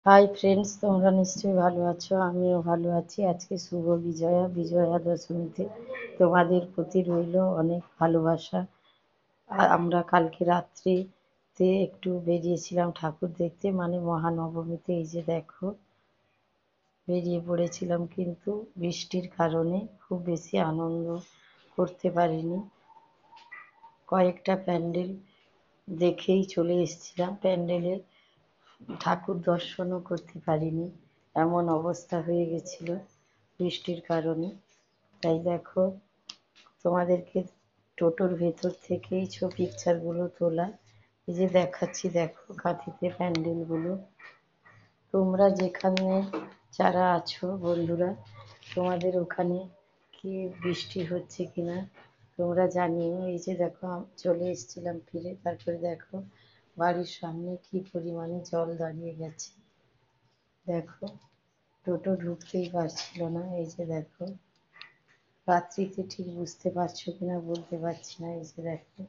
Hi friends, তোমরা নিশ্চয়ই ভালো আছো। আমিও ভালো আছি। আজকে শুভ বিজয়া দশমীতে তোমাদের প্রতি রইল অনেক ভালোবাসা। আর আমরা কালকে রাত্রিতে একটু বেরিয়েছিলাম ঠাকুর দেখতে, মানে মহানবমীতে। এই যে দেখো, বেরিয়ে পড়েছিলাম, কিন্তু বৃষ্টির কারণে খুব বেশি আনন্দ করতে পারিনি। কয়েকটা প্যান্ডেল দেখেই চলে এসেছিলাম। প্যান্ডেলে ঠাকুর দর্শনও করতে পারিনি, এমন অবস্থা হয়ে গেছিল বৃষ্টির কারণে। তাই দেখো, তোমাদেরকে টোটোর ভেতর থেকেই পিকচারগুলো তোলা। এই যে দেখাচ্ছি, দেখো কাঁথিতে প্যান্ডেলগুলো। তোমরা যেখানে যারা আছো বন্ধুরা, তোমাদের ওখানে কি বৃষ্টি হচ্ছে কিনা তোমরা জানিও। এই যে দেখো, চলে এসেছিলাম ফিরে, তারপরে দেখো বাড়ির সামনে কি পরিমাণে জল দাঁড়িয়ে গেছে। দেখো, টোটো ঢুকতেই পারছিল না। এই যে দেখো, রাত্রিতে ঠিক বুঝতে পারছো কিনা বলতে পারছি না। এই যে দেখো,